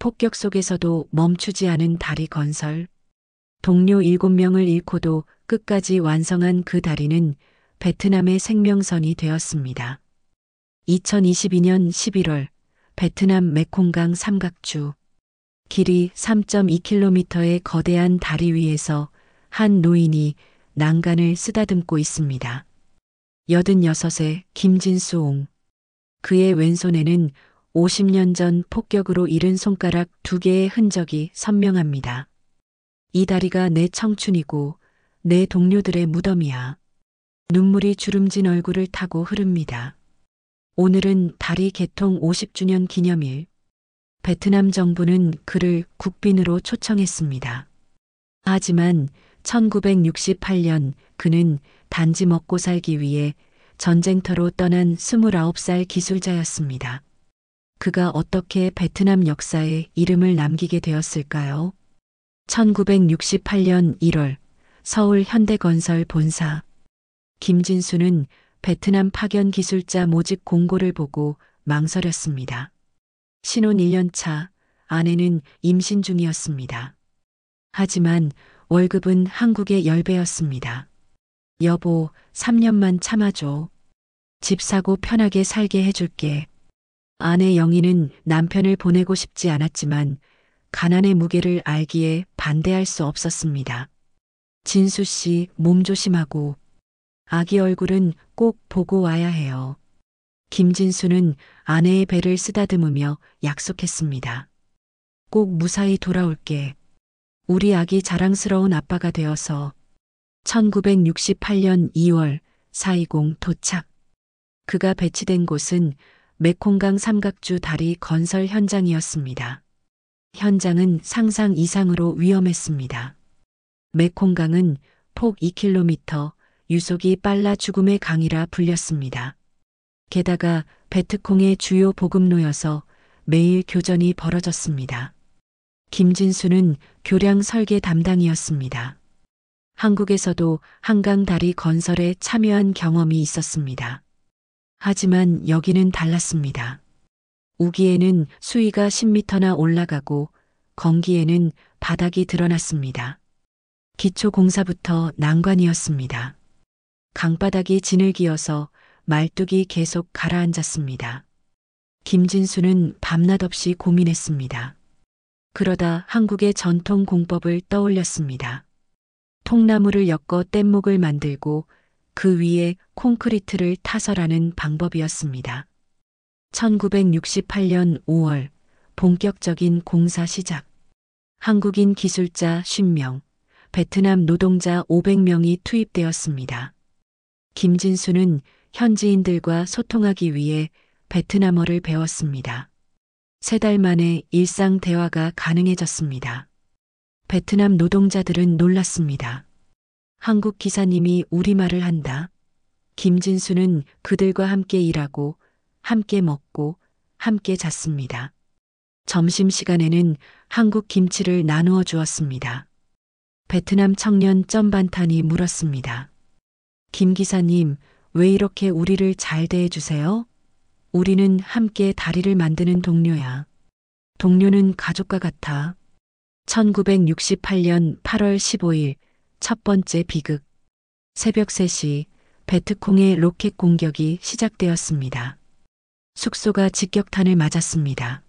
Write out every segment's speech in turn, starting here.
폭격 속에서도 멈추지 않은 다리 건설. 동료 7명을 잃고도 끝까지 완성한 그 다리는 베트남의 생명선이 되었습니다. 2022년 11월 베트남 메콩강 삼각주. 길이 3.2km의 거대한 다리 위에서 한 노인이 난간을 쓰다듬고 있습니다. 86세 김진수옹. 그의 왼손에는 50년 전 폭격으로 잃은 손가락 2개의 흔적이 선명합니다. 이 다리가 내 청춘이고 내 동료들의 무덤이야. 눈물이 주름진 얼굴을 타고 흐릅니다. 오늘은 다리 개통 50주년 기념일. 베트남 정부는 그를 국빈으로 초청했습니다. 하지만 1968년 그는 단지 먹고 살기 위해 전쟁터로 떠난 29살 기술자였습니다. 그가 어떻게 베트남 역사에 이름을 남기게 되었을까요? 1968년 1월 서울 현대건설 본사. 김진수는 베트남 파견 기술자 모집 공고를 보고 망설였습니다. 신혼 1년 차, 아내는 임신 중이었습니다. 하지만 월급은 한국의 10배였습니다. 여보, 3년만 참아줘. 집 사고 편하게 살게 해줄게. 아내 영희는 남편을 보내고 싶지 않았지만 가난의 무게를 알기에 반대할 수 없었습니다. 진수 씨, 몸 조심하고. 아기 얼굴은 꼭 보고 와야 해요. 김진수는 아내의 배를 쓰다듬으며 약속했습니다. 꼭 무사히 돌아올게. 우리 아기 자랑스러운 아빠가 되어서. 1968년 2월 420 도착. 그가 배치된 곳은 메콩강 삼각주 다리 건설 현장이었습니다. 현장은 상상 이상으로 위험했습니다. 메콩강은 폭 2km, 유속이 빨라 죽음의 강이라 불렸습니다. 게다가 베트콩의 주요 보급로여서 매일 교전이 벌어졌습니다. 김진수는 교량 설계 담당이었습니다. 한국에서도 한강 다리 건설에 참여한 경험이 있었습니다. 하지만 여기는 달랐습니다. 우기에는 수위가 10m나 올라가고 건기에는 바닥이 드러났습니다. 기초 공사부터 난관이었습니다. 강바닥이 지늘기어서 말뚝이 계속 가라앉았습니다. 김진수는 밤낮 없이 고민했습니다. 그러다 한국의 전통 공법을 떠올렸습니다. 통나무를 엮어 뗏목을 만들고 그 위에 콘크리트를 타설하는 방법이었습니다. 1968년 5월 본격적인 공사 시작. 한국인 기술자 50명, 베트남 노동자 500명이 투입되었습니다. 김진수는 현지인들과 소통하기 위해 베트남어를 배웠습니다. 3달 만에 일상 대화가 가능해졌습니다. 베트남 노동자들은 놀랐습니다. 한국 기사님이 우리말을 한다. 김진수는 그들과 함께 일하고 함께 먹고 함께 잤습니다. 점심시간에는 한국 김치를 나누어 주었습니다. 베트남 청년 점반탄이 물었습니다. 김 기사님, 왜 이렇게 우리를 잘 대해주세요? 우리는 함께 다리를 만드는 동료야. 동료는 가족과 같아. 1968년 8월 15일 첫 번째 비극. 새벽 3시 베트콩의 로켓 공격이 시작되었습니다. 숙소가 직격탄을 맞았습니다.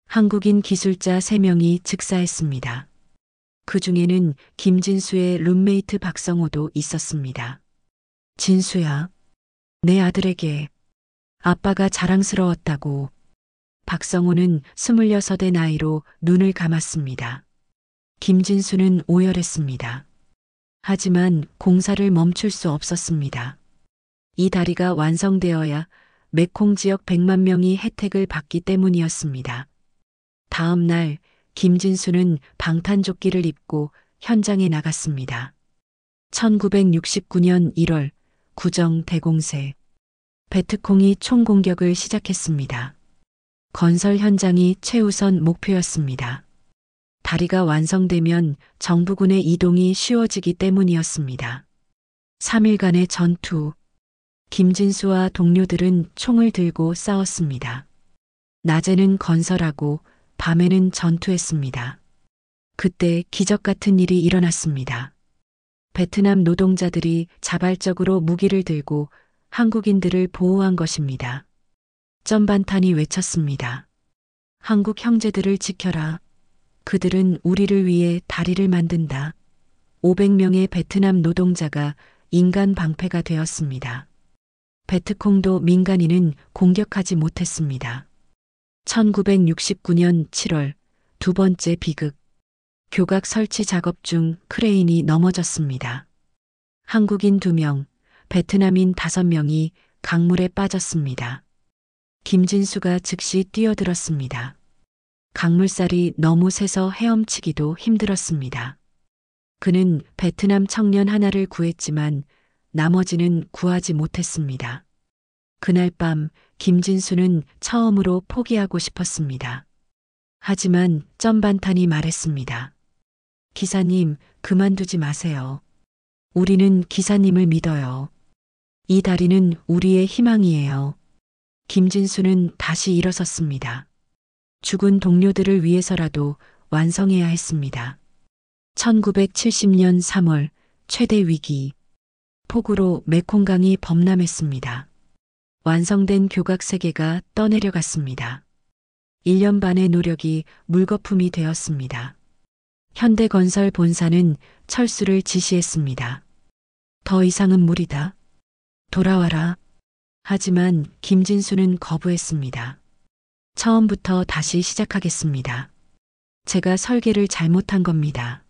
한국인 기술자 3명이 즉사했습니다. 그 중에는 김진수의 룸메이트 박성호도 있었습니다. 진수야, 내 아들에게 아빠가 자랑스러웠다고. 박성호는 26의 나이로 눈을 감았습니다. 김진수는 오열했습니다. 하지만 공사를 멈출 수 없었습니다. 이 다리가 완성되어야 메콩 지역 100만 명이 혜택을 받기 때문이었습니다. 다음 날 김진수는 방탄조끼를 입고 현장에 나갔습니다. 1969년 1월 구정 대공세. 베트콩이 총공격을 시작했습니다. 건설 현장이 최우선 목표였습니다. 다리가 완성되면 정부군의 이동이 쉬워지기 때문이었습니다. 3일간의 전투. 김진수와 동료들은 총을 들고 싸웠습니다. 낮에는 건설하고 밤에는 전투했습니다. 그때 기적 같은 일이 일어났습니다. 베트남 노동자들이 자발적으로 무기를 들고 한국인들을 보호한 것입니다. 점반탄이 외쳤습니다. 한국 형제들을 지켜라. 그들은 우리를 위해 다리를 만든다. 500명의 베트남 노동자가 인간 방패가 되었습니다. 베트콩도 민간인은 공격하지 못했습니다. 1969년 7월 두 번째 비극. 교각 설치 작업 중 크레인이 넘어졌습니다. 한국인 2명, 베트남인 5명이 강물에 빠졌습니다. 김진수가 즉시 뛰어들었습니다. 강물살이 너무 세서 헤엄치기도 힘들었습니다. 그는 베트남 청년 하나를 구했지만 나머지는 구하지 못했습니다. 그날 밤 김진수는 처음으로 포기하고 싶었습니다. 하지만 점반탄이 말했습니다. 기사님, 그만두지 마세요. 우리는 기사님을 믿어요. 이 다리는 우리의 희망이에요. 김진수는 다시 일어섰습니다. 죽은 동료들을 위해서라도 완성해야 했습니다. 1970년 3월 최대 위기. 폭우로 메콩강이 범람했습니다. 완성된 교각 3개가 떠내려갔습니다. 1년 반의 노력이 물거품이 되었습니다. 현대건설 본사는 철수를 지시했습니다. 더 이상은 무리다. 돌아와라. 하지만 김진수는 거부했습니다. 처음부터 다시 시작하겠습니다. 제가 설계를 잘못한 겁니다.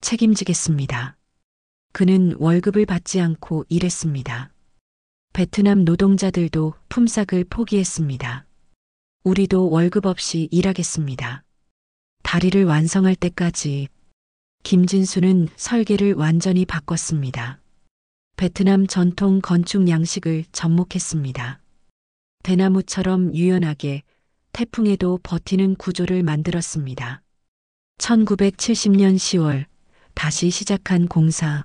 책임지겠습니다. 그는 월급을 받지 않고 일했습니다. 베트남 노동자들도 품삯을 포기했습니다. 우리도 월급 없이 일하겠습니다. 다리를 완성할 때까지. 김진수는 설계를 완전히 바꿨습니다. 베트남 전통 건축 양식을 접목했습니다. 대나무처럼 유연하게 태풍에도 버티는 구조를 만들었습니다. 1970년 10월 다시 시작한 공사.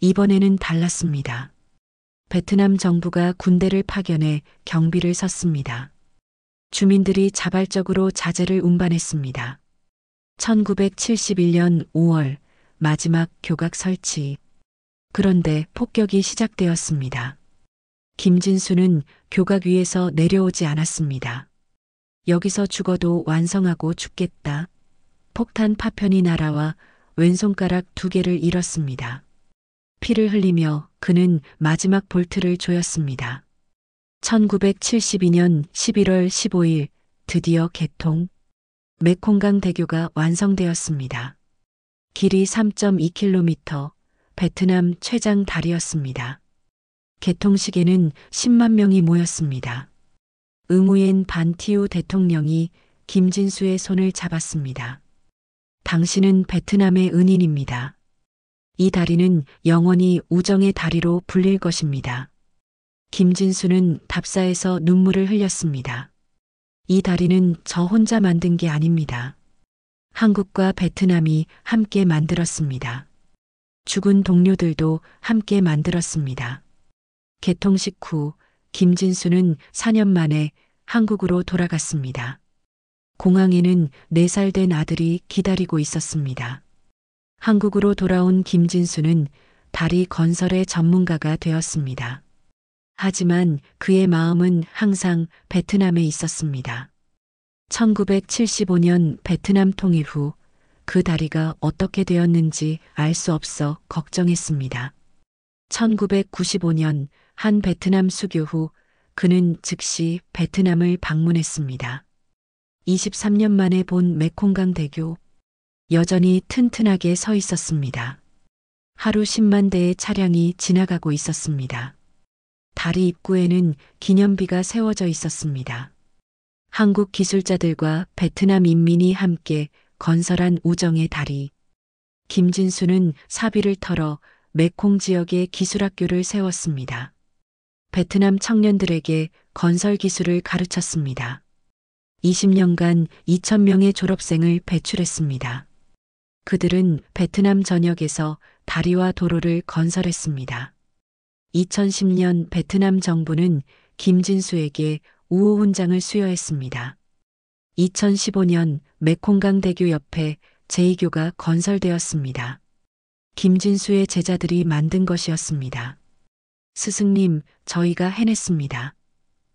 이번에는 달랐습니다. 베트남 정부가 군대를 파견해 경비를 섰습니다. 주민들이 자발적으로 자재를 운반했습니다. 1971년 5월 마지막 교각 설치. 그런데 폭격이 시작되었습니다. 김진수는 교각 위에서 내려오지 않았습니다. 여기서 죽어도 완성하고 죽겠다. 폭탄 파편이 날아와 왼손가락 2개를 잃었습니다. 피를 흘리며 그는 마지막 볼트를 조였습니다. 1972년 11월 15일 드디어 개통. 메콩강 대교가 완성되었습니다. 길이 3.2km, 베트남 최장 다리였습니다. 개통식에는 10만 명이 모였습니다. 응우옌 반티우 대통령이 김진수의 손을 잡았습니다. 당신은 베트남의 은인입니다. 이 다리는 영원히 우정의 다리로 불릴 것입니다. 김진수는 답사에서 눈물을 흘렸습니다. 이 다리는 저 혼자 만든 게 아닙니다. 한국과 베트남이 함께 만들었습니다. 죽은 동료들도 함께 만들었습니다. 개통식 후 김진수는 4년 만에 한국으로 돌아갔습니다. 공항에는 4살 된 아들이 기다리고 있었습니다. 한국으로 돌아온 김진수는 다리 건설의 전문가가 되었습니다. 하지만 그의 마음은 항상 베트남에 있었습니다. 1975년 베트남 통일 후 그 다리가 어떻게 되었는지 알 수 없어 걱정했습니다. 1995년 한 베트남 수교 후 그는 즉시 베트남을 방문했습니다. 23년 만에 본 메콩강 대교. 여전히 튼튼하게 서 있었습니다. 하루 10만 대의 차량이 지나가고 있었습니다. 다리 입구에는 기념비가 세워져 있었습니다. 한국 기술자들과 베트남 인민이 함께 건설한 우정의 다리. 김진수는 사비를 털어 메콩 지역에 기술학교를 세웠습니다. 베트남 청년들에게 건설 기술을 가르쳤습니다. 20년간 2,000명의 졸업생을 배출했습니다. 그들은 베트남 전역에서 다리와 도로를 건설했습니다. 2010년 베트남 정부는 김진수에게 우호 훈장을 수여했습니다. 2015년 메콩강대교 옆에 제2교가 건설되었습니다. 김진수의 제자들이 만든 것이었습니다. 스승님, 저희가 해냈습니다.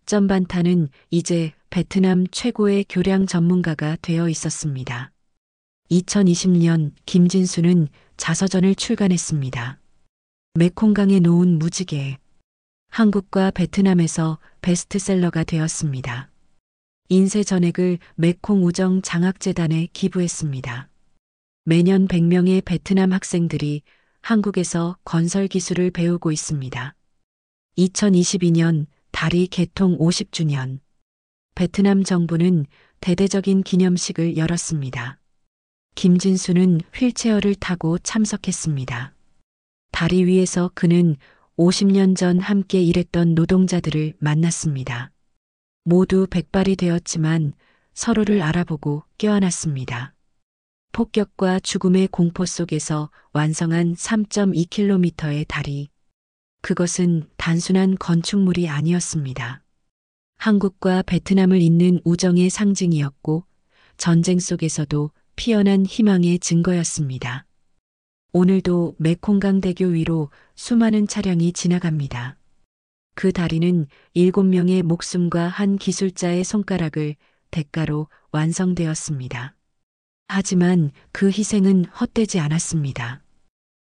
점반타는 이제 베트남 최고의 교량 전문가가 되어 있었습니다. 2020년 김진수는 자서전을 출간했습니다. 메콩강에 놓은 무지개. 한국과 베트남에서 베스트셀러가 되었습니다. 인쇄 전액을 메콩 우정 장학재단에 기부했습니다. 매년 100명의 베트남 학생들이 한국에서 건설 기술을 배우고 있습니다. 2022년 다리 개통 50주년. 베트남 정부는 대대적인 기념식을 열었습니다. 김진수는 휠체어를 타고 참석했습니다. 다리 위에서 그는 50년 전 함께 일했던 노동자들을 만났습니다. 모두 백발이 되었지만 서로를 알아보고 껴안았습니다. 폭격과 죽음의 공포 속에서 완성한 3.2km의 다리. 그것은 단순한 건축물이 아니었습니다. 한국과 베트남을 잇는 우정의 상징이었고 전쟁 속에서도 피어난 희망의 증거였습니다. 오늘도 메콩강대교 위로 수많은 차량이 지나갑니다. 그 다리는 7명의 목숨과 한 기술자의 손가락을 대가로 완성되었습니다. 하지만 그 희생은 헛되지 않았습니다.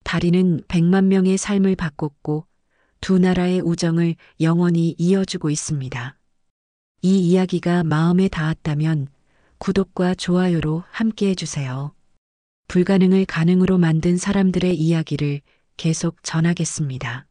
다리는 100만 명의 삶을 바꿨고 두 나라의 우정을 영원히 이어주고 있습니다. 이 이야기가 마음에 닿았다면 구독과 좋아요로 함께 해주세요. 불가능을 가능으로 만든 사람들의 이야기를 계속 전하겠습니다.